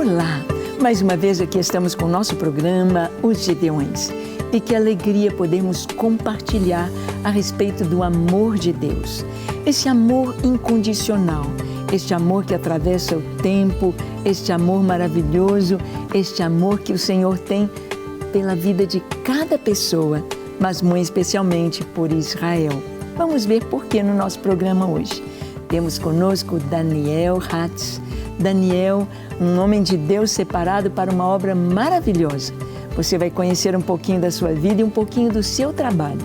Olá! Mais uma vez aqui estamos com o nosso programa Os Gideões. E que alegria podermos compartilhar a respeito do amor de Deus. Esse amor incondicional, este amor que atravessa o tempo, este amor maravilhoso, este amor que o Senhor tem pela vida de cada pessoa, mas muito especialmente por Israel. Vamos ver por que no nosso programa hoje. Temos conosco Daniel Hatz. Daniel, um homem de Deus separado para uma obra maravilhosa. Você vai conhecer um pouquinho da sua vida e um pouquinho do seu trabalho.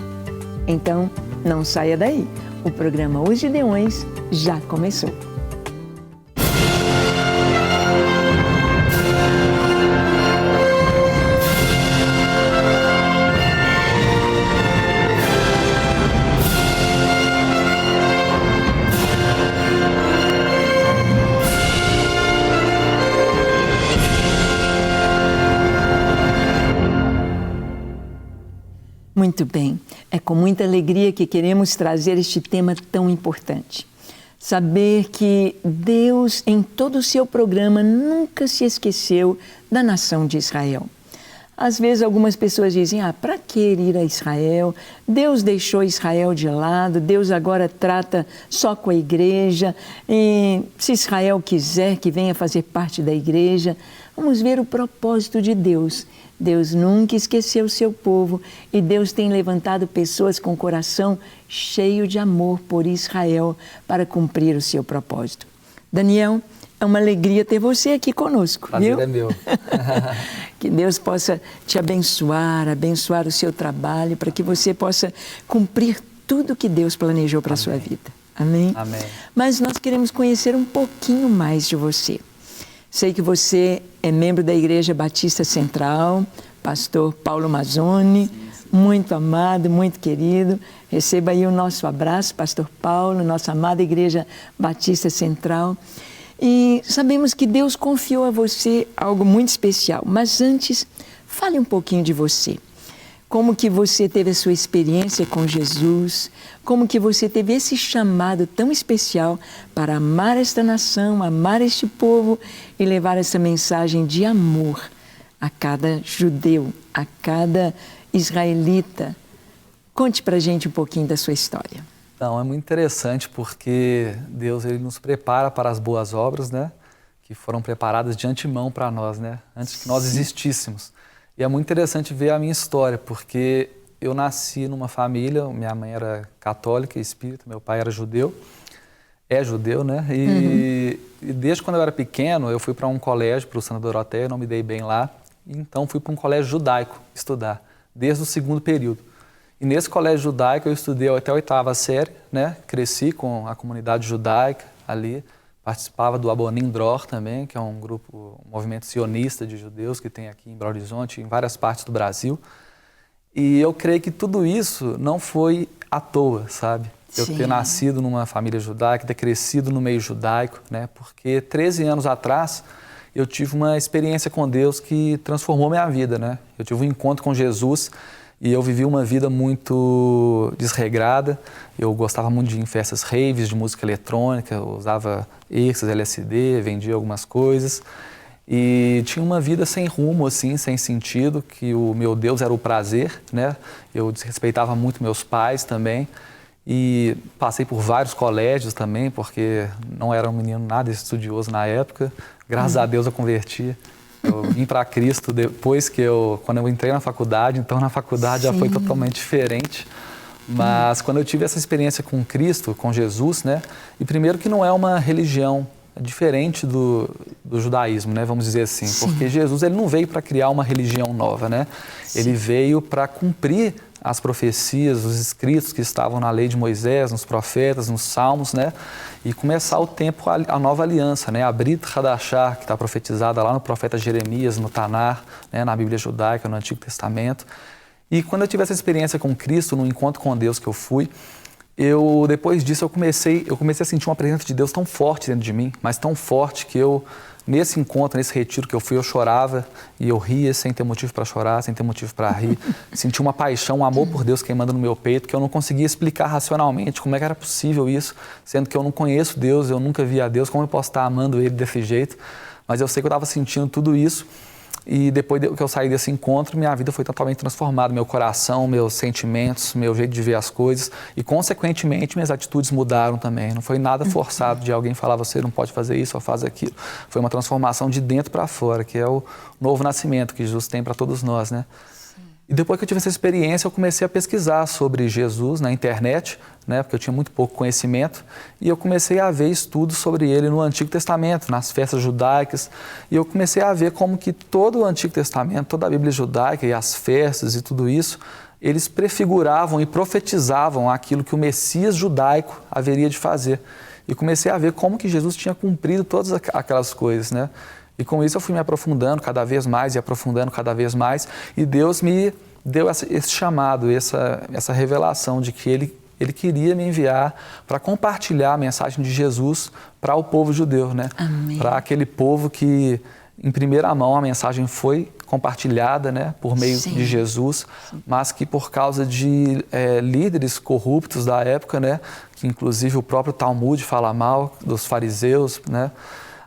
Então, não saia daí. O programa Os Gideões já começou. Muito bem, é com muita alegria que queremos trazer este tema tão importante. Saber que Deus, em todo o seu programa, nunca se esqueceu da nação de Israel. Às vezes algumas pessoas dizem, para que ir a Israel? Deus deixou Israel de lado, Deus agora trata só com a igreja, e se Israel quiser que venha fazer parte da igreja, vamos ver o propósito de Deus. Deus nunca esqueceu o seu povo e Deus tem levantado pessoas com o coração cheio de amor por Israel para cumprir o seu propósito. Daniel, é uma alegria ter você aqui conosco, Prazer viu? É meu. Que Deus possa te abençoar, abençoar o seu trabalho, para que você possa cumprir tudo que Deus planejou para a sua vida. Amém? Amém. Mas nós queremos conhecer um pouquinho mais de você. Sei que você é membro da Igreja Batista Central, pastor Paulo Mazzoni, muito amado, muito querido. Receba aí o nosso abraço, pastor Paulo, nossa amada Igreja Batista Central. E sabemos que Deus confiou a você algo muito especial, mas antes, fale um pouquinho de você. Como que você teve a sua experiência com Jesus, como que você teve esse chamado tão especial para amar esta nação, amar este povo e levar essa mensagem de amor a cada judeu, a cada israelita. Conte pra gente um pouquinho da sua história. Então, é muito interessante porque Deus ele nos prepara para as boas obras, né? Que foram preparadas de antemão para nós, né? Antes que nós existíssemos. E é muito interessante ver a minha história, porque eu nasci numa família, minha mãe era católica e espírita, meu pai era judeu, é judeu, né? E desde quando eu era pequeno, eu fui para um colégio, para o Santa Doroteia, não me dei bem lá, então fui para um colégio judaico estudar, desde o segundo período. E nesse colégio judaico eu estudei até a 8ª série, né? Cresci com a comunidade judaica ali, participava do Abonim Dror também, que é um grupo, um movimento sionista de judeus que tem aqui em Belo Horizonte, em várias partes do Brasil. E eu creio que tudo isso não foi à toa, sabe? Eu ter nascido numa família judaica, ter crescido no meio judaico, né? Porque 13 anos atrás eu tive uma experiência com Deus que transformou minha vida, né? Eu tive um encontro com Jesus e eu vivi uma vida muito desregrada. Eu gostava muito de ir em festas raves, de música eletrônica, eu usava êxtase, LSD, vendia algumas coisas. E tinha uma vida sem rumo, assim, sem sentido, que o meu Deus era o prazer, né? Eu desrespeitava muito meus pais também. E passei por vários colégios também, porque não era um menino nada estudioso na época. Graças a Deus eu converti. Eu vim para Cristo depois quando eu entrei na faculdade, então na faculdade já foi totalmente diferente. Mas quando eu tive essa experiência com Cristo, com Jesus, né? E primeiro que não é uma religião, é diferente do judaísmo, né? Vamos dizer assim. Porque Jesus ele não veio para criar uma religião nova, né? Ele veio para cumprir as profecias, os escritos que estavam na lei de Moisés, nos profetas, nos salmos, né? E começar o tempo, a nova aliança, né? A Brit Hadashah, que está profetizada lá no profeta Jeremias, no Tanar, né? Na Bíblia judaica, no Antigo Testamento. E quando eu tive essa experiência com Cristo, no encontro com Deus que eu fui, depois disso eu comecei a sentir uma presença de Deus tão forte dentro de mim, mas tão forte que nesse encontro, nesse retiro que eu fui, eu chorava e eu ria sem ter motivo para chorar, sem ter motivo para rir. Senti uma paixão, um amor por Deus queimando no meu peito, que eu não conseguia explicar racionalmente como é que era possível isso, sendo que eu não conheço Deus, eu nunca vi a Deus, como eu posso estar amando Ele desse jeito? mas eu sei que eu estava sentindo tudo isso. E depois que eu saí desse encontro, minha vida foi totalmente transformada. Meu coração, meus sentimentos, meu jeito de ver as coisas. E, consequentemente, minhas atitudes mudaram também. Não foi nada forçado de alguém falar, você não pode fazer isso ou faz aquilo. Foi uma transformação de dentro para fora, que é o novo nascimento que Jesus tem para todos nós, né? E depois que eu tive essa experiência, eu comecei a pesquisar sobre Jesus na internet, né, porque eu tinha muito pouco conhecimento, e eu comecei a ver estudos sobre ele no Antigo Testamento, nas festas judaicas, e eu comecei a ver como que todo o Antigo Testamento, toda a Bíblia judaica e as festas e tudo isso, eles prefiguravam e profetizavam aquilo que o Messias judaico haveria de fazer. E comecei a ver como que Jesus tinha cumprido todas aquelas coisas, né? E com isso eu fui me aprofundando cada vez mais e aprofundando cada vez mais. E Deus me deu esse chamado, essa revelação de que Ele queria me enviar para compartilhar a mensagem de Jesus para o povo judeu, né? Para aquele povo que, em primeira mão, a mensagem foi compartilhada, né, por meio de Jesus, mas que por causa de líderes corruptos da época, né, que inclusive o próprio Talmud fala mal dos fariseus, né,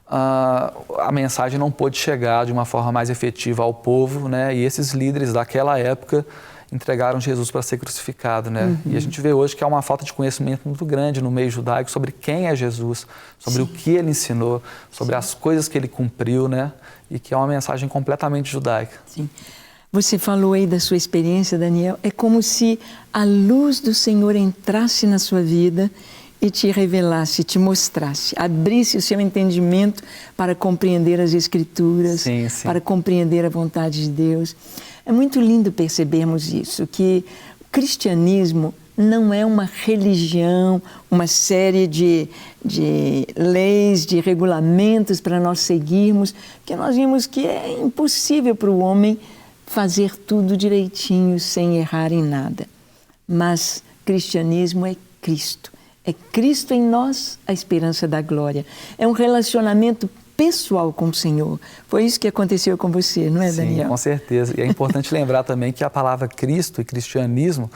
a mensagem não pôde chegar de uma forma mais efetiva ao povo, né? E esses líderes daquela época entregaram Jesus para ser crucificado, né? E a gente vê hoje que há uma falta de conhecimento muito grande no meio judaico sobre quem é Jesus, sobre o que ele ensinou, sobre as coisas que ele cumpriu, né? E que é uma mensagem completamente judaica. Sim. Você falou aí da sua experiência, Daniel. É como se a luz do Senhor entrasse na sua vida e te revelasse, te mostrasse, abrisse o seu entendimento para compreender as Escrituras, para compreender a vontade de Deus. É muito lindo percebermos isso, que o cristianismo não é uma religião, uma série de leis, de regulamentos para nós seguirmos, porque nós vimos que é impossível para o homem fazer tudo direitinho, sem errar em nada. Mas cristianismo é Cristo. É Cristo em nós a esperança da glória. É um relacionamento pessoal com o Senhor. Foi isso que aconteceu com você, não é, Daniel? Sim, com certeza. E é importante lembrar também que a palavra Cristo e cristianismo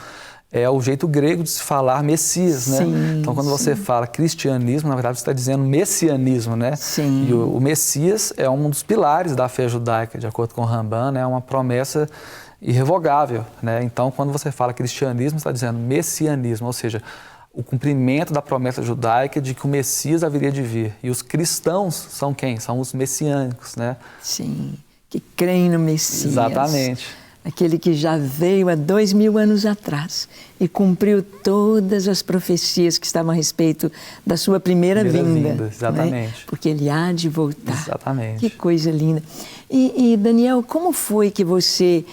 é o jeito grego de se falar Messias, né? Então, quando você fala cristianismo, na verdade você está dizendo messianismo, né? E o Messias é um dos pilares da fé judaica, de acordo com Rambam, né? É uma promessa irrevogável, né? Então, quando você fala cristianismo, você está dizendo messianismo, ou seja, o cumprimento da promessa judaica de que o Messias haveria de vir. E os cristãos são quem? São os messiânicos, né? Sim, que creem no Messias. Exatamente. Aquele que já veio há 2000 anos atrás e cumpriu todas as profecias que estavam a respeito da sua primeira vinda. Exatamente. Né? Porque ele há de voltar. Exatamente. Que coisa linda. E Daniel, como foi que você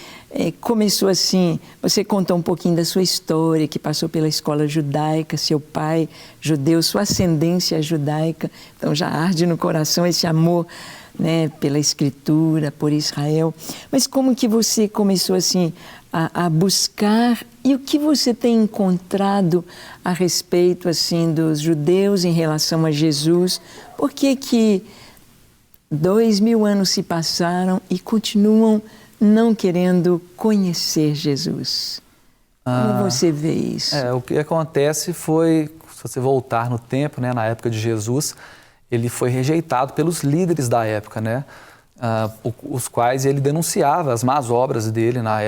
começou assim? Você contou um pouquinho da sua história, que passou pela escola judaica, seu pai judeu, sua ascendência judaica. Então já arde no coração esse amor, né, pela Escritura, por Israel. Mas como que você começou assim a buscar, e o que você tem encontrado a respeito assim dos judeus em relação a Jesus? Por que 2000 anos se passaram e continuam não querendo conhecer Jesus? Como você vê isso? O que acontece foi, se você voltar no tempo, né, na época de Jesus, ele foi rejeitado pelos líderes da época, né? Os quais ele denunciava as más obras deles na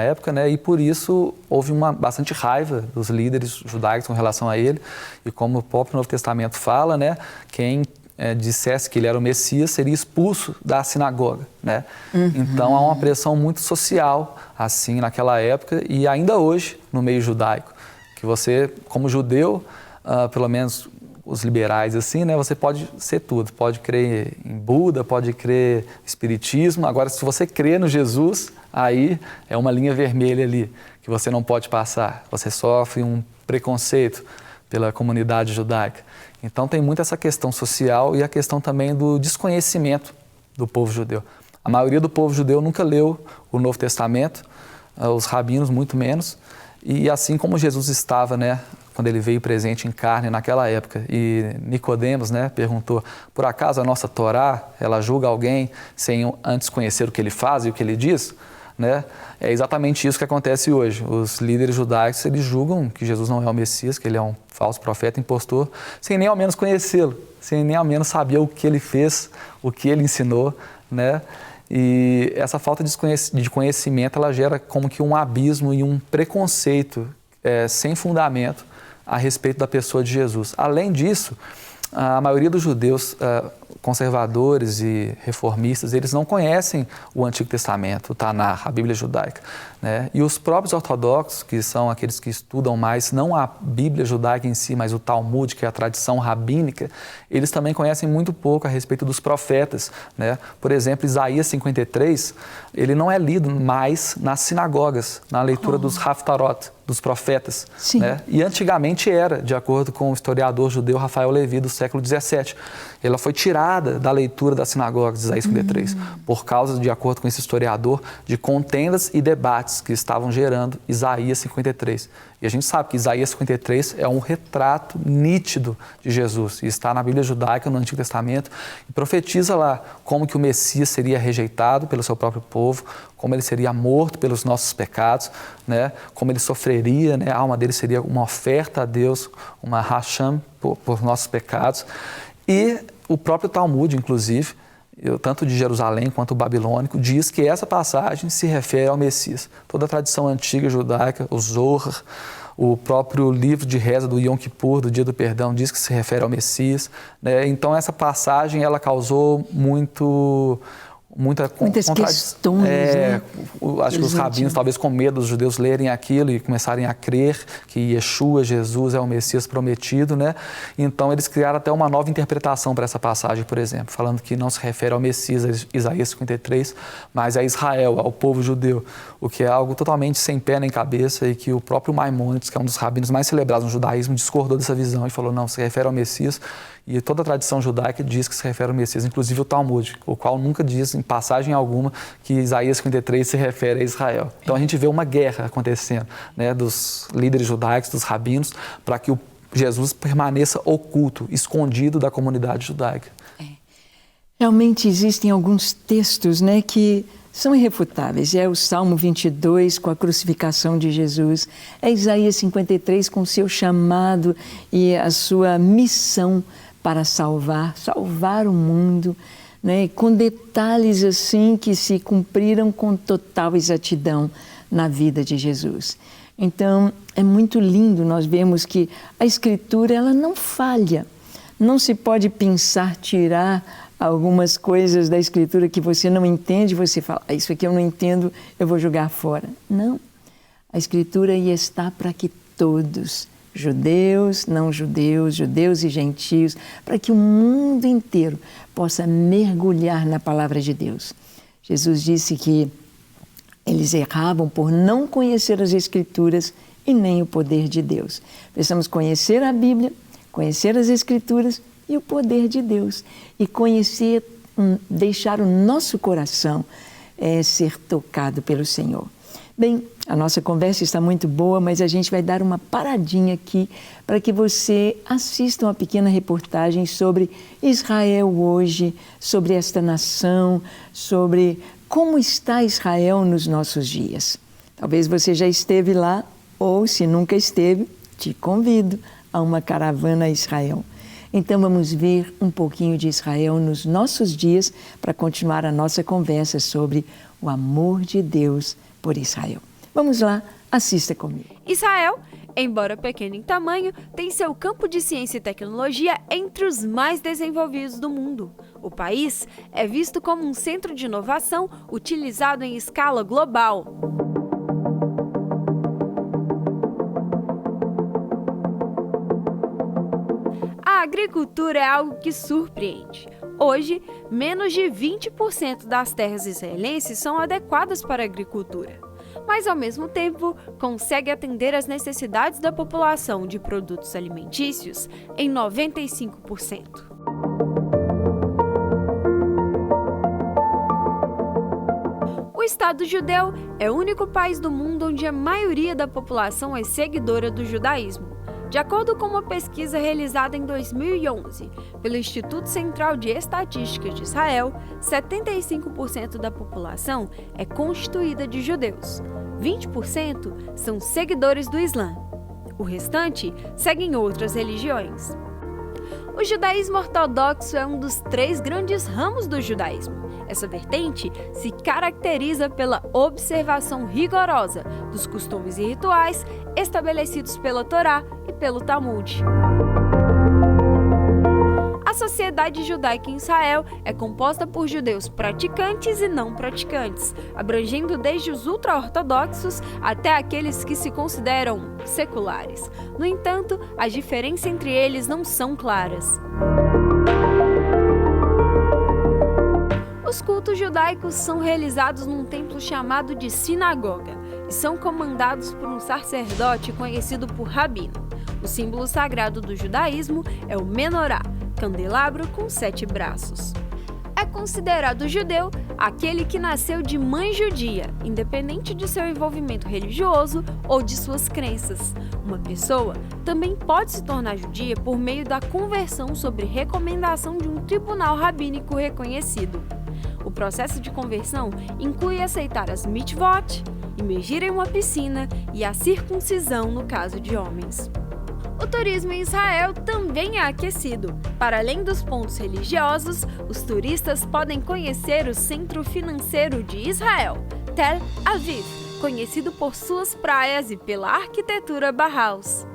época, né? E por isso houve bastante raiva dos líderes judaicos com relação a ele. E como o próprio Novo Testamento fala, né? Quem dissesse que ele era o Messias seria expulso da sinagoga, né? Então há uma pressão muito social assim naquela época e ainda hoje no meio judaico, que você, como judeu, pelo menos os liberais assim, né? Você pode ser tudo, pode crer em Buda, pode crer em espiritismo. Agora, se você crê no Jesus, aí é uma linha vermelha ali que você não pode passar. Você sofre um preconceito pela comunidade judaica. Então tem muito essa questão social e a questão também do desconhecimento do povo judeu. A maioria do povo judeu nunca leu o Novo Testamento, os rabinos muito menos. E assim como Jesus estava, né, quando ele veio presente em carne naquela época, e Nicodemos, né, perguntou, por acaso a nossa Torá, ela julga alguém sem antes conhecer o que ele faz e o que ele diz? né? É exatamente isso que acontece hoje. Os líderes judaicos, eles julgam que Jesus não é o Messias, que ele é um falso profeta, impostor, sem nem ao menos conhecê-lo, sem nem ao menos saber o que ele fez, o que ele ensinou, né? E essa falta de conhecimento, ela gera como que um abismo e um preconceito sem fundamento a respeito da pessoa de Jesus. Além disso, a maioria dos judeus conservadores e reformistas, eles não conhecem o Antigo Testamento, o Tanar, a Bíblia judaica, né? E os próprios ortodoxos, que são aqueles que estudam mais, não a Bíblia judaica em si, mas o Talmud, que é a tradição rabínica, eles também conhecem muito pouco a respeito dos profetas, né? Por exemplo, Isaías 53, ele não é lido mais nas sinagogas, na leitura dos Haftarot, dos profetas, né? E antigamente era, de acordo com o historiador judeu Rafael Levi, do século 17. Ela foi tirada da leitura das sinagogas de Isaías 53, por causa, de acordo com esse historiador, de contendas e debates que estavam gerando Isaías 53. E a gente sabe que Isaías 53 é um retrato nítido de Jesus, e está na Bíblia judaica, no Antigo Testamento, e profetiza lá como que o Messias seria rejeitado pelo seu próprio povo, como ele seria morto pelos nossos pecados, né? Como ele sofreria, né? A alma dele seria uma oferta a Deus, uma racham por nossos pecados. E o próprio Talmud, inclusive, tanto de Jerusalém quanto o babilônico, diz que essa passagem se refere ao Messias. Toda a tradição antiga judaica, o Zohar, o próprio livro de reza do Yom Kippur, do Dia do Perdão, diz que se refere ao Messias, né? Então essa passagem, ela causou muitas questões, né? Acho que os rabinos, talvez com medo dos judeus lerem aquilo e começarem a crer que Yeshua, Jesus, é o Messias prometido, né? Então eles criaram até uma nova interpretação para essa passagem, por exemplo, falando que não se refere ao Messias, Isaías 53, mas a Israel, ao povo judeu, o que é algo totalmente sem pé nem cabeça, e que o próprio Maimônides, que é um dos rabinos mais celebrados no judaísmo, discordou dessa visão e falou, não, se refere ao Messias. E toda a tradição judaica diz que se refere ao Messias, inclusive o Talmud, o qual nunca diz, em passagem alguma, que Isaías 53 se refere a Israel. Então a gente vê uma guerra acontecendo, né, dos líderes judaicos, dos rabinos, para que o Jesus permaneça oculto, escondido da comunidade judaica. Realmente existem alguns textos, né, que são irrefutáveis. É o Salmo 22 com a crucificação de Jesus, é Isaías 53 com o seu chamado e a sua missão para salvar o mundo, né, com detalhes assim que se cumpriram com total exatidão na vida de Jesus. Então, é muito lindo nós vemos que a Escritura, ela não falha. Não se pode pensar, tirar algumas coisas da Escritura que você não entende, você fala, isso aqui eu não entendo, eu vou jogar fora. Não, a Escritura aí está para que todos, judeus, não judeus, judeus e gentios, para que o mundo inteiro possa mergulhar na palavra de Deus. Jesus disse que eles erravam por não conhecer as Escrituras e nem o poder de Deus. Precisamos conhecer a Bíblia, conhecer as Escrituras e o poder de Deus. E conhecer, deixar o nosso coração ser tocado pelo Senhor. Bem, a nossa conversa está muito boa, mas a gente vai dar uma paradinha aqui para que você assista uma pequena reportagem sobre Israel hoje, sobre esta nação, sobre como está Israel nos nossos dias. Talvez você já esteve lá, ou se nunca esteve, te convido a uma caravana a Israel. Então vamos ver um pouquinho de Israel nos nossos dias para continuar a nossa conversa sobre o amor de Deus por Israel. Vamos lá, assista comigo. Israel, embora pequeno em tamanho, tem seu campo de ciência e tecnologia entre os mais desenvolvidos do mundo. O país é visto como um centro de inovação utilizado em escala global. A agricultura é algo que surpreende. Hoje, menos de 20% das terras israelenses são adequadas para a agricultura, mas ao mesmo tempo consegue atender às necessidades da população de produtos alimentícios em 95%. O Estado judeu é o único país do mundo onde a maioria da população é seguidora do judaísmo. De acordo com uma pesquisa realizada em 2011 pelo Instituto Central de Estatística de Israel, 75% da população é constituída de judeus, 20% são seguidores do Islã. O restante seguem outras religiões. O judaísmo ortodoxo é um dos 3 grandes ramos do judaísmo. Essa vertente se caracteriza pela observação rigorosa dos costumes e rituais estabelecidos pela Torá e pelo Talmud. A sociedade judaica em Israel é composta por judeus praticantes e não praticantes, abrangendo desde os ultra-ortodoxos até aqueles que se consideram seculares. No entanto, as diferenças entre eles não são claras. Os cultos judaicos são realizados num templo chamado de sinagoga e são comandados por um sacerdote conhecido por rabino. O símbolo sagrado do judaísmo é o menorá, candelabro com 7 braços. É considerado judeu aquele que nasceu de mãe judia, independente de seu envolvimento religioso ou de suas crenças. Uma pessoa também pode se tornar judia por meio da conversão sobre recomendação de um tribunal rabínico reconhecido. O processo de conversão inclui aceitar as mitvot, imergir em uma piscina e a circuncisão no caso de homens. O turismo em Israel também é aquecido. Para além dos pontos religiosos, os turistas podem conhecer o centro financeiro de Israel, Tel Aviv, conhecido por suas praias e pela arquitetura Bauhaus.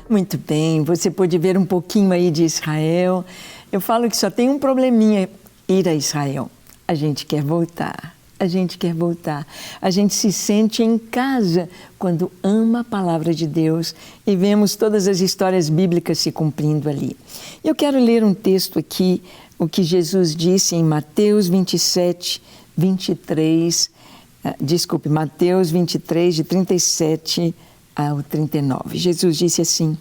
Muito bem, você pôde ver um pouquinho aí de Israel. Eu falo que só tem um probleminha, ir a Israel. A gente quer voltar, a gente quer voltar. A gente se sente em casa quando ama a palavra de Deus e vemos todas as histórias bíblicas se cumprindo ali. Eu quero ler um texto aqui, o que Jesus disse em Mateus 27, 23, Mateus 23, de 37 ao 39. Jesus disse assim: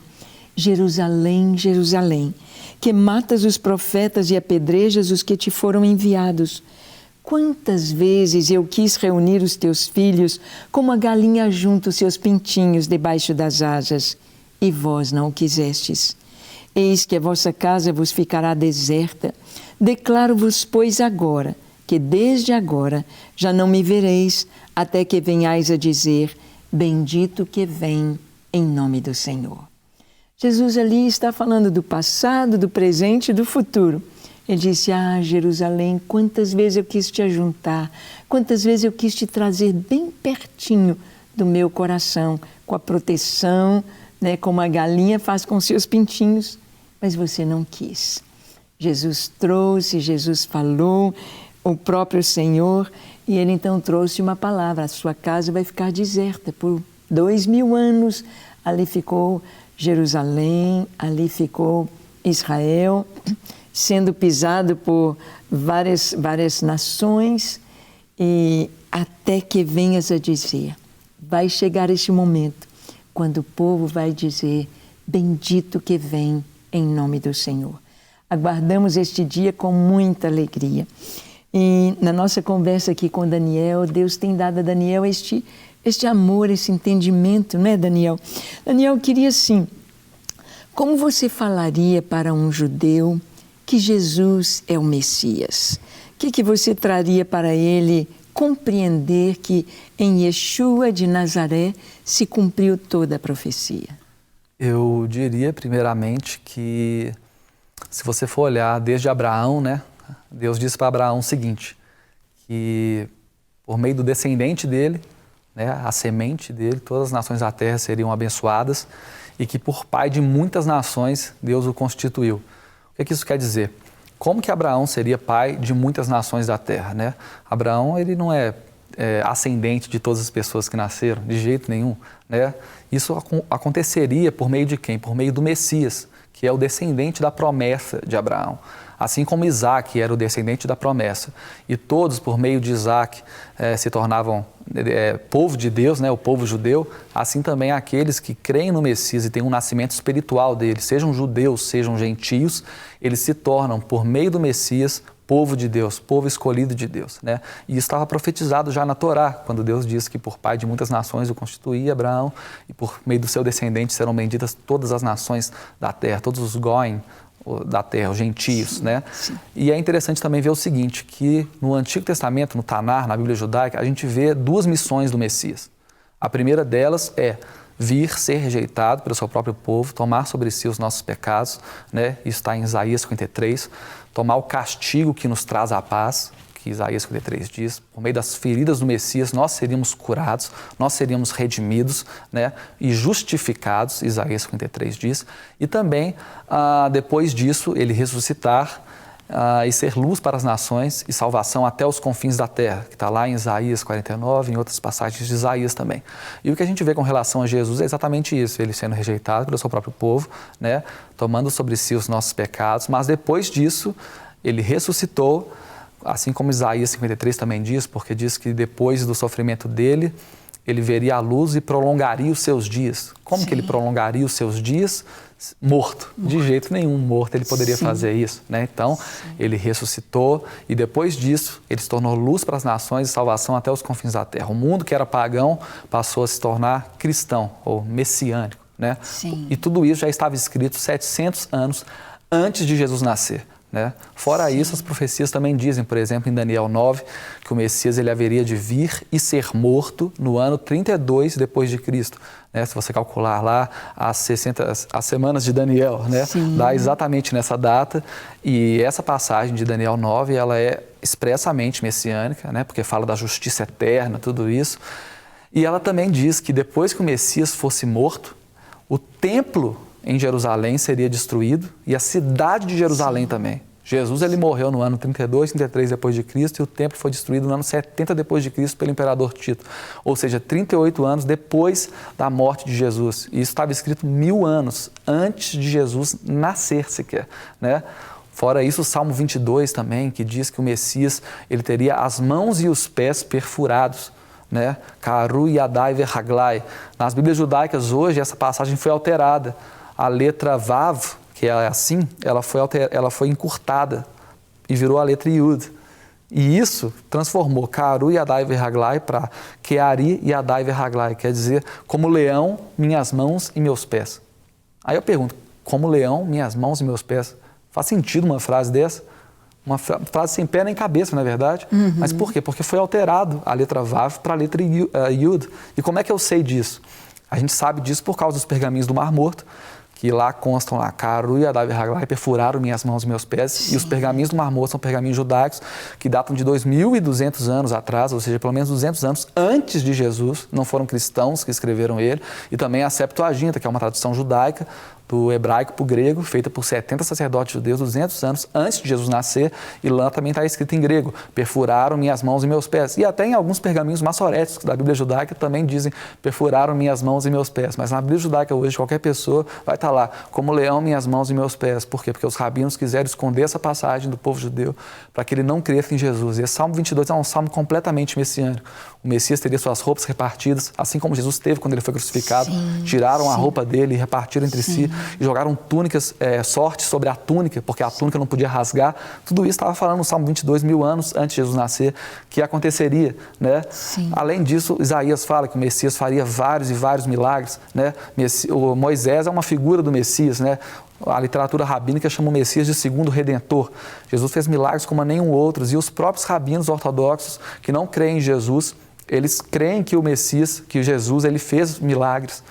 Jerusalém, Jerusalém, que matas os profetas e apedrejas os que te foram enviados. Quantas vezes eu quis reunir os teus filhos, como a galinha junta os seus pintinhos debaixo das asas, e vós não o quisestes. Eis que a vossa casa vos ficará deserta. Declaro-vos, pois, agora, que desde agora já não me vereis, até que venhais a dizer: bendito que vem em nome do Senhor. Jesus ali está falando do passado, do presente e do futuro. Ele disse: Jerusalém, quantas vezes eu quis te ajuntar, quantas vezes eu quis te trazer bem pertinho do meu coração, com a proteção, né, como a galinha faz com seus pintinhos, mas você não quis. Jesus trouxe, Jesus falou, o próprio Senhor, e Ele então trouxe uma palavra: a sua casa vai ficar deserta por 2000 anos. Ali ficou Jerusalém, ali ficou Israel, sendo pisado por várias nações, e até que venhas a dizer, vai chegar este momento, quando o povo vai dizer: bendito que vem em nome do Senhor. Aguardamos este dia com muita alegria. E na nossa conversa aqui com Daniel, Deus tem dado a Daniel este amor, esse entendimento, não é, Daniel? Daniel, queria assim, como você falaria para um judeu que Jesus é o Messias? O que você traria para ele compreender que em Yeshua de Nazaré se cumpriu toda a profecia? Eu diria, primeiramente, que se você for olhar desde Abraão, né? Deus disse para Abraão o seguinte, que por meio do descendente dele, né, a semente dele, todas as nações da terra seriam abençoadas, e que por pai de muitas nações Deus o constituiu. O que isso quer dizer? Como que Abraão seria pai de muitas nações da terra, né? Abraão, ele não é ascendente de todas as pessoas que nasceram, de jeito nenhum, né? Isso aconteceria por meio de quem? Por meio do Messias, que é o descendente da promessa de Abraão. Assim como Isaac era o descendente da promessa, e todos, por meio de Isaac, se tornavam povo de Deus, né, o povo judeu, assim também aqueles que creem no Messias e têm um nascimento espiritual dele, sejam judeus, sejam gentios, eles se tornam, por meio do Messias, povo de Deus, povo escolhido de Deus, né? E isso estava profetizado já na Torá, quando Deus disse que por pai de muitas nações o constituía Abraão e por meio do seu descendente serão benditas todas as nações da terra, todos os goim da terra, os gentios, sim, né? Sim. E é interessante também ver o seguinte, que no Antigo Testamento, no Tanar, na Bíblia judaica, a gente vê duas missões do Messias. A primeira delas é vir, ser rejeitado pelo seu próprio povo, tomar sobre si os nossos pecados, né? Isso está em Isaías 53, tomar o castigo que nos traz a paz, que Isaías 53 diz, por meio das feridas do Messias nós seríamos curados, nós seríamos redimidos, né? E justificados, Isaías 53 diz, e também depois disso ele ressuscitar, e ser luz para as nações e salvação até os confins da terra, que está lá em Isaías 49, em outras passagens de Isaías também. E o que a gente vê com relação a Jesus é exatamente isso, ele sendo rejeitado pelo seu próprio povo, né, tomando sobre si os nossos pecados, mas depois disso ele ressuscitou, assim como Isaías 53 também diz, porque diz que depois do sofrimento dele, ele veria a luz e prolongaria os seus dias. Como sim, que ele prolongaria os seus dias? Morto. De jeito nenhum morto ele poderia sim, fazer isso, né? Então, sim, ele ressuscitou e depois disso ele se tornou luz para as nações e salvação até os confins da terra. O mundo que era pagão passou a se tornar cristão ou messiânico, né? Sim. E tudo isso já estava escrito 700 anos antes de Jesus nascer, né? Fora sim, isso, as profecias também dizem, por exemplo, em Daniel 9, que o Messias ele haveria de vir e ser morto no ano 32 depois de Cristo. Né? Se você calcular lá as semanas de Daniel, né? Dá exatamente nessa data. E essa passagem de Daniel 9, ela é expressamente messiânica, né? Porque fala da justiça eterna, tudo isso. E ela também diz que depois que o Messias fosse morto, o templo em Jerusalém seria destruído e a cidade de Jerusalém sim, também. Jesus ele morreu no ano 32, 33 depois de Cristo e o templo foi destruído no ano 70 depois de Cristo pelo imperador Tito. Ou seja, 38 anos depois da morte de Jesus. E isso estava escrito 1000 anos antes de Jesus nascer sequer, né? Fora isso, o Salmo 22 também, que diz que o Messias ele teria as mãos e os pés perfurados, né? Karu Yadai Verhaglai. Nas Bíblias judaicas hoje essa passagem foi alterada. A letra Vav, que é assim, ela foi encurtada e virou a letra Yud. E isso transformou Karu Yadai Verhaglai para Keari Yadai Verhaglai, quer dizer, como leão, minhas mãos e meus pés. Aí eu pergunto, como leão, minhas mãos e meus pés? Faz sentido uma frase dessa? Uma frase sem pé nem cabeça, não é verdade? Uhum. Mas por quê? Porque foi alterado a letra Vav para a letra Yud. E como é que eu sei disso? A gente sabe disso por causa dos pergaminhos do Mar Morto, que lá constam lá, Karu e Yadai Verhaglai perfuraram minhas mãos e meus pés. Sim. E os pergaminhos do Mar Morto são pergaminhos judaicos que datam de 2.200 anos atrás, ou seja, pelo menos 200 anos antes de Jesus. Não foram cristãos que escreveram ele. E também a Septuaginta, que é uma tradução judaica do hebraico para o grego, feita por 70 sacerdotes judeus 200 anos antes de Jesus nascer, e lá também está escrito em grego, perfuraram minhas mãos e meus pés. E até em alguns pergaminhos massoréticos da Bíblia judaica também dizem, perfuraram minhas mãos e meus pés. Mas na Bíblia judaica hoje, qualquer pessoa vai estar lá, como leão, minhas mãos e meus pés. Por quê? Porque os rabinos quiseram esconder essa passagem do povo judeu para que ele não cresça em Jesus. E esse Salmo 22 é um salmo completamente messiânico. O Messias teria suas roupas repartidas, assim como Jesus teve quando ele foi crucificado. Sim, tiraram a roupa dele e repartiram entre si, e jogaram túnicas, sorte sobre a túnica, porque a túnica não podia rasgar. Tudo isso estava falando no Salmo 22, 1000 anos antes de Jesus nascer, que aconteceria, né? Além disso, Isaías fala que o Messias faria vários e vários milagres, né? O Moisés é uma figura do Messias, né? A literatura rabínica chama o Messias de segundo redentor. Jesus fez milagres como nenhum outro, e os próprios rabinos ortodoxos que não creem em Jesus, eles creem que o Messias, que Jesus, ele fez milagres.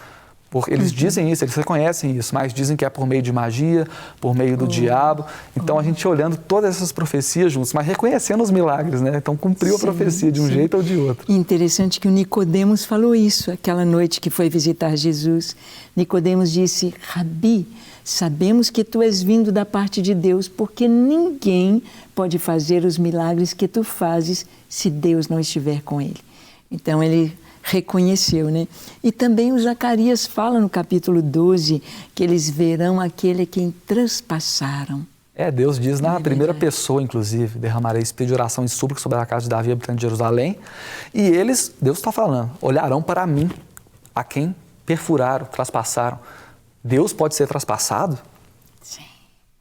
Porque eles dizem isso, eles reconhecem isso, mas dizem que é por meio de magia, por meio do diabo. Então, a gente olhando todas essas profecias juntos, mas reconhecendo os milagres, né? Então, cumpriu a profecia de um jeito ou de outro. Interessante que o Nicodemos falou isso, aquela noite que foi visitar Jesus. Nicodemos disse, Rabi, sabemos que tu és vindo da parte de Deus, porque ninguém pode fazer os milagres que tu fazes se Deus não estiver com ele. Então, ele reconheceu, né? E também o Zacarias fala no capítulo 12 que eles verão aquele a quem traspassaram. Deus diz na primeira pessoa, inclusive, derramarei espírito de oração e súplica sobre a casa de Davi, habitante de Jerusalém. E eles, Deus está falando, olharão para mim, a quem perfuraram, traspassaram. Deus pode ser traspassado? Sim.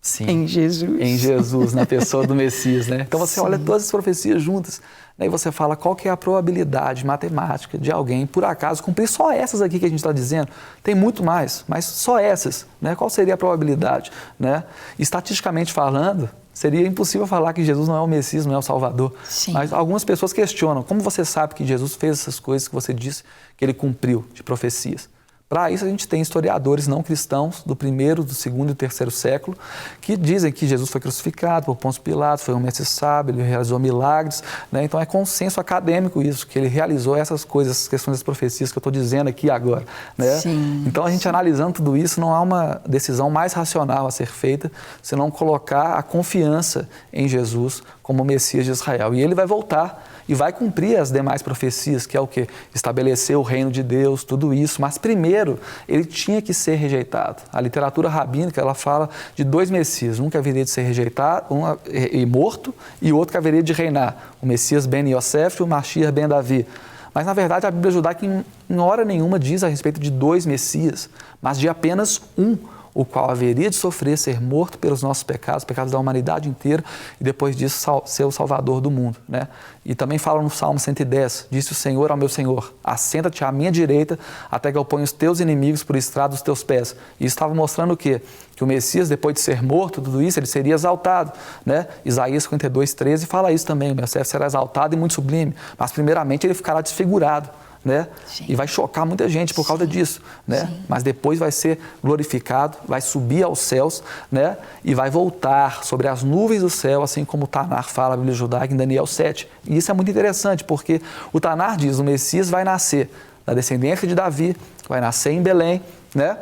Sim, em Jesus. Em Jesus, na pessoa do Messias, né? Então você olha todas as profecias juntas, né, e você fala qual que é a probabilidade matemática de alguém, por acaso, cumprir só essas aqui que a gente está dizendo. Tem muito mais, mas só essas, né? Qual seria a probabilidade, né? Estatisticamente falando, seria impossível falar que Jesus não é o Messias, não é o Salvador. Sim. Mas algumas pessoas questionam, como você sabe que Jesus fez essas coisas que você disse que ele cumpriu de profecias? Para isso, a gente tem historiadores não cristãos do primeiro, do segundo e do terceiro século que dizem que Jesus foi crucificado por Pôncio Pilatos, foi um mestre sábio, ele realizou milagres, né? Então é consenso acadêmico isso, que ele realizou essas coisas, essas questões das profecias que eu estou dizendo aqui agora, né? Sim, então a gente analisando tudo isso, não há uma decisão mais racional a ser feita se não colocar a confiança em Jesus como o Messias de Israel. E ele vai voltar e vai cumprir as demais profecias, que é o quê? Estabelecer o reino de Deus, tudo isso. Mas primeiro, ele tinha que ser rejeitado. A literatura rabínica, ela fala de dois Messias. Um que haveria de ser rejeitado e morto, e o outro que haveria de reinar. O Messias ben Yosef e o Mashiach ben Davi. Mas, na verdade, a Bíblia judaica em hora nenhuma diz a respeito de dois Messias, mas de apenas um, o qual haveria de sofrer, ser morto pelos nossos pecados, pecados da humanidade inteira, e depois disso ser o Salvador do mundo, né? E também fala no Salmo 110, disse o Senhor ao meu Senhor, assenta-te à minha direita, até que eu ponha os teus inimigos por estrado dos teus pés. E isso estava mostrando o quê? Que o Messias, depois de ser morto, tudo isso, ele seria exaltado, né? Isaías 52:13 fala isso também, o Messias será exaltado e muito sublime, mas primeiramente ele ficará desfigurado, né? E vai chocar muita gente por causa disso, né? Mas depois vai ser glorificado, vai subir aos céus, né? E vai voltar sobre as nuvens do céu, assim como o Tanar fala, a Bíblia judaica, em Daniel 7. E isso é muito interessante, porque o Tanar diz, o Messias vai nascer da descendência de Davi, vai nascer em Belém, né?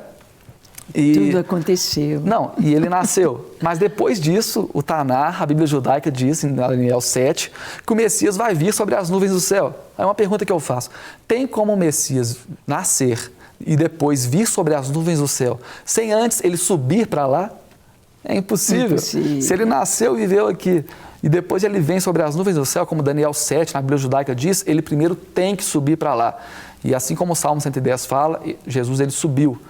E tudo aconteceu. Não, e ele nasceu. Mas depois disso, o Tanar, a Bíblia judaica diz, em Daniel 7, que o Messias vai vir sobre as nuvens do céu. Aí uma pergunta que eu faço, tem como o Messias nascer e depois vir sobre as nuvens do céu, sem antes ele subir para lá? É impossível. Se ele nasceu e viveu aqui, e depois ele vem sobre as nuvens do céu, como Daniel 7, na Bíblia judaica diz, ele primeiro tem que subir para lá. E assim como o Salmo 110 fala, Jesus ele subiu,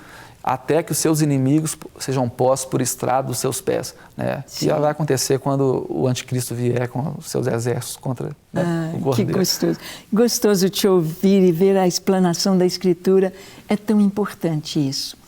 até que os seus inimigos sejam postos por estrado dos seus pés, né? Que vai acontecer quando o anticristo vier com os seus exércitos contra, né, o Cordeiro. Que gostoso. Gostoso te ouvir e ver a explanação da Escritura. É tão importante isso.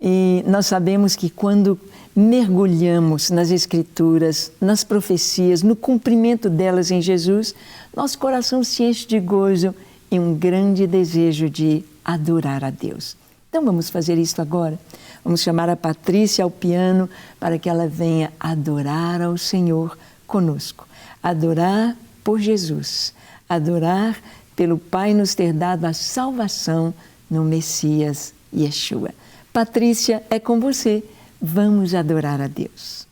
E nós sabemos que quando mergulhamos nas Escrituras, nas profecias, no cumprimento delas em Jesus, nosso coração se enche de gozo e um grande desejo de adorar a Deus. Então vamos fazer isso agora. Vamos chamar a Patrícia ao piano para que ela venha adorar ao Senhor conosco. Adorar por Jesus. Adorar pelo Pai nos ter dado a salvação no Messias Yeshua. Patrícia, é com você. Vamos adorar a Deus.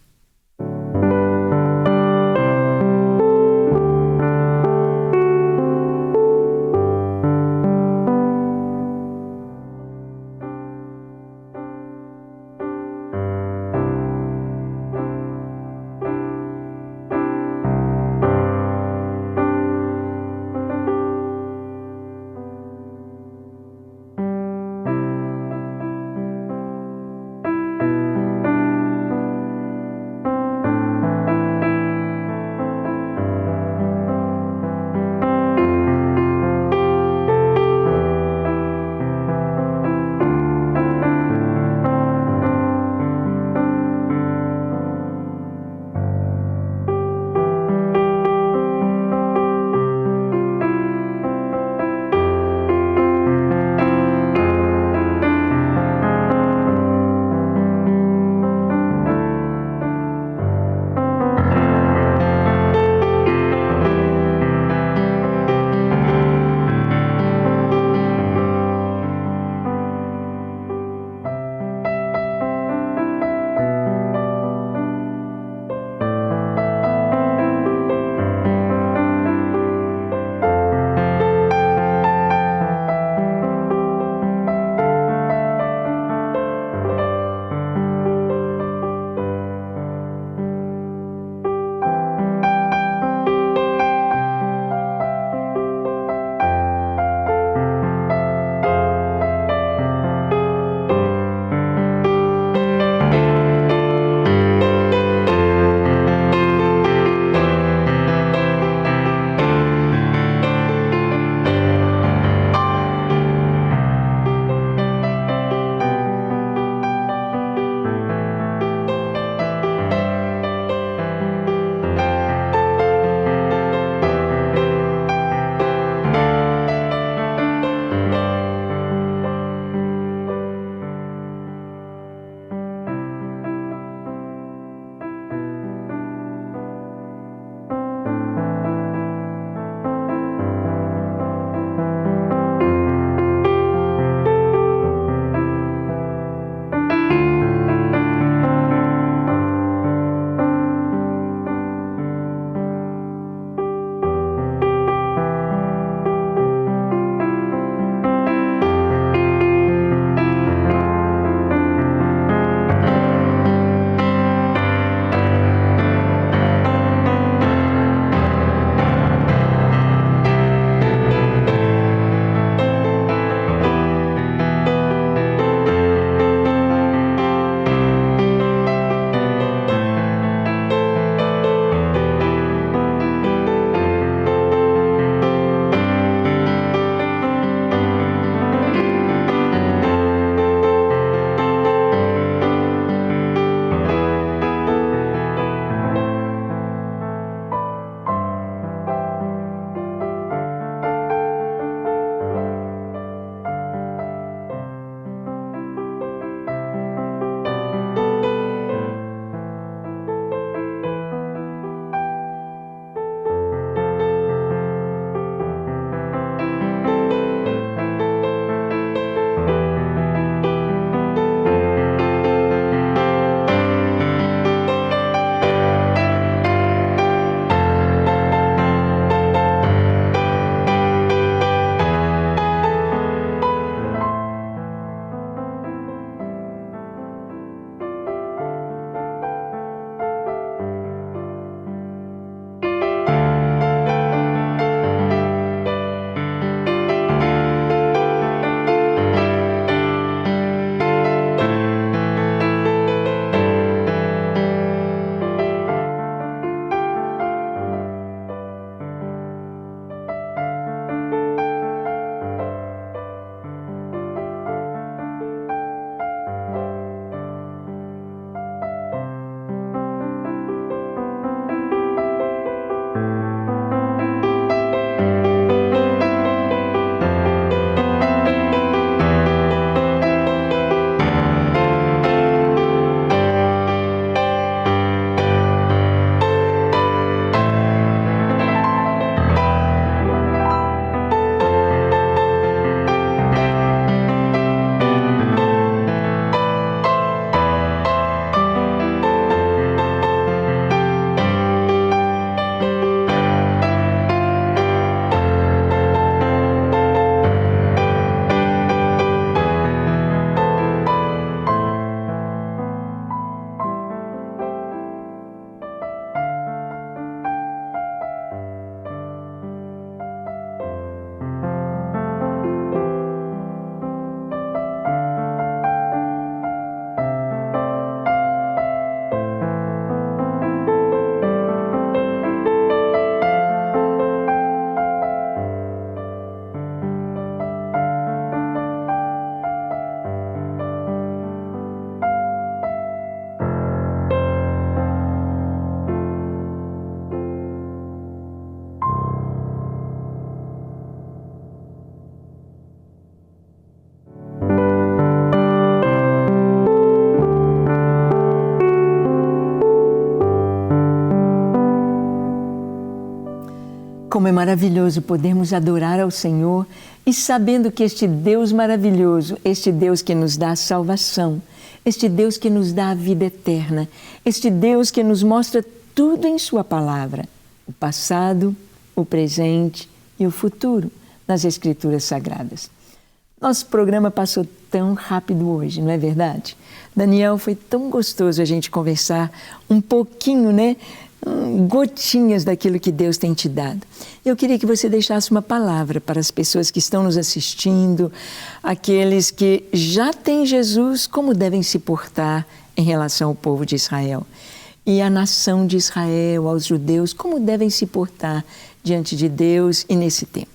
Como é maravilhoso podermos adorar ao Senhor e sabendo que este Deus maravilhoso, este Deus que nos dá a salvação, este Deus que nos dá a vida eterna, este Deus que nos mostra tudo em Sua palavra, o passado, o presente e o futuro, nas Escrituras Sagradas. Nosso programa passou tão rápido hoje, não é verdade? Daniel, foi tão gostoso a gente conversar um pouquinho, né? Gotinhas daquilo que Deus tem te dado. Eu queria que você deixasse uma palavra para as pessoas que estão nos assistindo, aqueles que já têm Jesus, como devem se portar em relação ao povo de Israel. E a nação de Israel, aos judeus, como devem se portar diante de Deus e nesse tempo.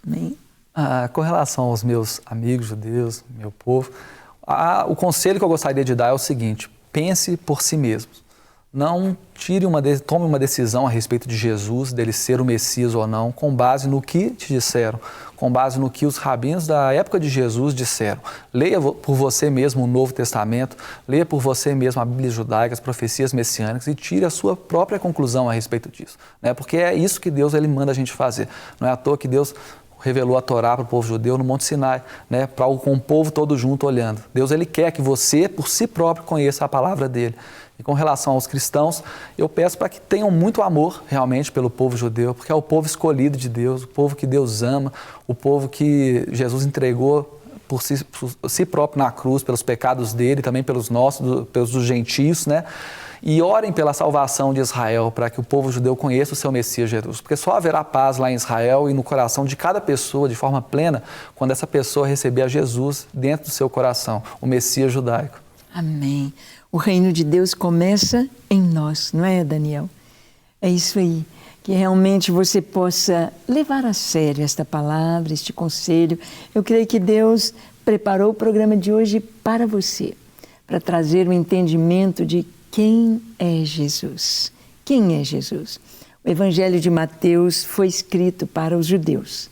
Amém? Com relação aos meus amigos judeus, meu povo, o conselho que eu gostaria de dar é o seguinte: pense por si mesmos. Não tome uma decisão a respeito de Jesus, dele ser o Messias ou não, com base no que te disseram, com base no que os rabinos da época de Jesus disseram. Leia por você mesmo o Novo Testamento, leia por você mesmo a Bíblia judaica, as profecias messiânicas e tire a sua própria conclusão a respeito disso, né? Porque é isso que Deus ele manda a gente fazer. Não é à toa que Deus revelou a Torá para o povo judeu no Monte Sinai, né? Com o povo todo junto olhando. Deus ele quer que você, por si próprio, conheça a palavra dele. E com relação aos cristãos, eu peço para que tenham muito amor realmente pelo povo judeu, porque é o povo escolhido de Deus, o povo que Deus ama, o povo que Jesus entregou por si próprio na cruz, pelos pecados dele, também pelos nossos, pelos dos gentios, né? E orem pela salvação de Israel, para que o povo judeu conheça o seu Messias Jesus, porque só haverá paz lá em Israel e no coração de cada pessoa, de forma plena, quando essa pessoa receber a Jesus dentro do seu coração, o Messias judaico. Amém. O reino de Deus começa em nós, não é, Daniel? É isso aí, que realmente você possa levar a sério esta palavra, este conselho. Eu creio que Deus preparou o programa de hoje para você, para trazer o entendimento de quem é Jesus. Quem é Jesus? O Evangelho de Mateus foi escrito para os judeus.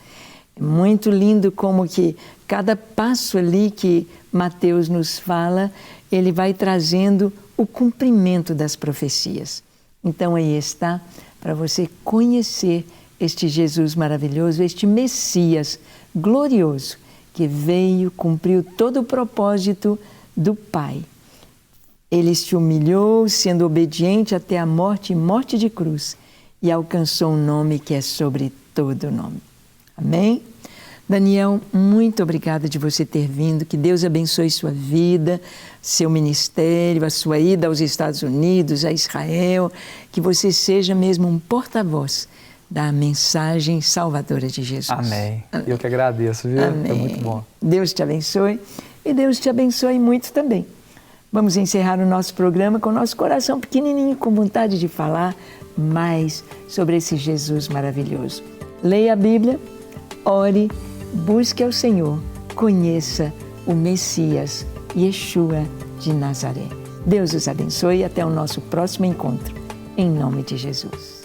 É muito lindo como que cada passo ali que Mateus nos fala, ele vai trazendo o cumprimento das profecias. Então aí está, para você conhecer este Jesus maravilhoso, este Messias glorioso, que veio, cumpriu todo o propósito do Pai. Ele se humilhou, sendo obediente até a morte e morte de cruz, e alcançou um nome que é sobre todo nome. Amém? Daniel, muito obrigada de você ter vindo, que Deus abençoe sua vida, seu ministério, a sua ida aos Estados Unidos, a Israel, que você seja mesmo um porta-voz da mensagem salvadora de Jesus. Amém. Eu que agradeço, viu? Amém. Foi muito bom. Deus te abençoe e Deus te abençoe muito também. Vamos encerrar o nosso programa com o nosso coração pequenininho, com vontade de falar mais sobre esse Jesus maravilhoso. Leia a Bíblia, ore, busque ao Senhor, conheça o Messias, Yeshua de Nazaré. Deus os abençoe e até o nosso próximo encontro. Em nome de Jesus.